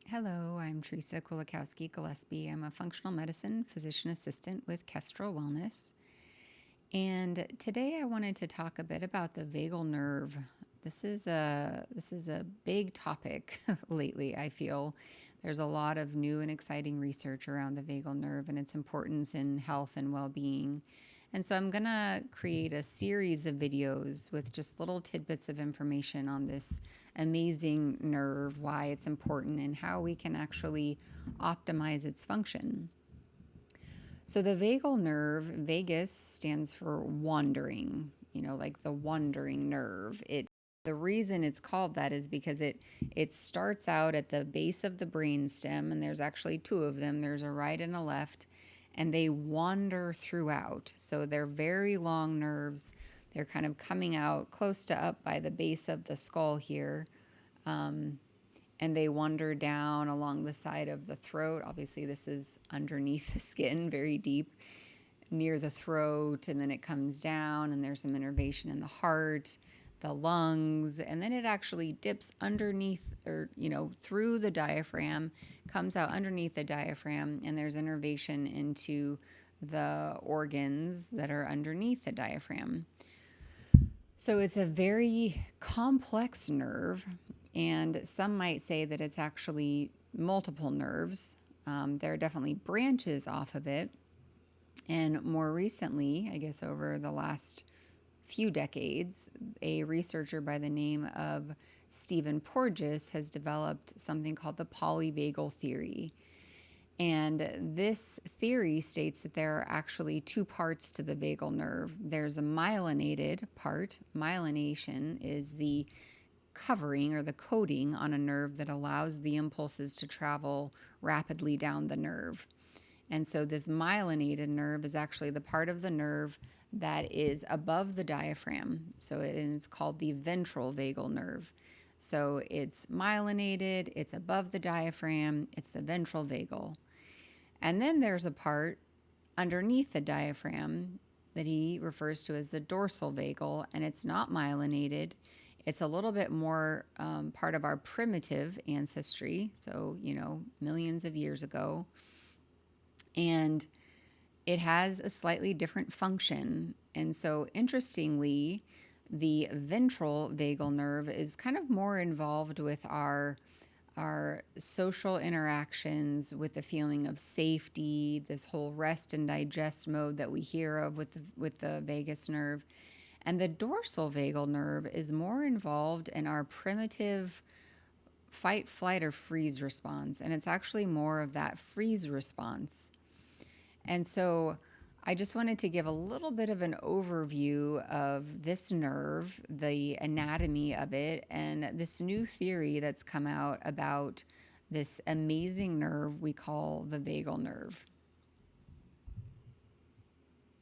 Hello, I'm Theresa Kulikowski-Gillespie. I'm a functional medicine physician assistant with Kestrel Wellness. And today I wanted to talk a bit about the vagal nerve. This is a big topic lately, I feel. There's a lot of new and exciting research around the vagal nerve and its importance in health and well-being. And so I'm going to create a series of videos with just little tidbits of information on this amazing nerve, why it's important, and how we can actually optimize its function. So the vagal nerve, vagus stands for wandering, like the wandering nerve. The reason it's called that is because it starts out at the base of the brainstem, and there's actually two of them. There's a right and a left, and they wander throughout. So they're very long nerves. They're kind of coming out close to up by the base of the skull here. And they wander down along the side of the throat. Obviously, this is underneath the skin, very deep near the throat, and then it comes down, and there's some innervation in the heart, the lungs, and then it actually dips underneath or, through the diaphragm, comes out underneath the diaphragm, and there's innervation into the organs that are underneath the diaphragm. So it's a very complex nerve, and some might say that it's actually multiple nerves. There are definitely branches off of it. And more recently, I guess over the last few decades, a researcher by the name of Stephen Porges has developed something called the polyvagal theory. And this theory states that there are actually two parts to the vagal nerve. There's a myelinated part. Myelination is the covering or the coating on a nerve that allows the impulses to travel rapidly down the nerve. And so this myelinated nerve is actually the part of the nerve that is above the diaphragm. So it's called the ventral vagal nerve. So it's myelinated, it's above the diaphragm, it's the ventral vagal. And then there's a part underneath the diaphragm that he refers to as the dorsal vagal, and it's not myelinated. It's a little bit more part of our primitive ancestry, so, millions of years ago. And it has a slightly different function. And so, interestingly, the ventral vagal nerve is kind of more involved with our social interactions, with the feeling of safety, this whole rest and digest mode that we hear of with the vagus nerve. And the dorsal vagal nerve is more involved in our primitive fight, flight, or freeze response. And it's actually more of that freeze response. And so I just wanted to give a little bit of an overview of this nerve, the anatomy of it, and this new theory that's come out about this amazing nerve we call the vagal nerve.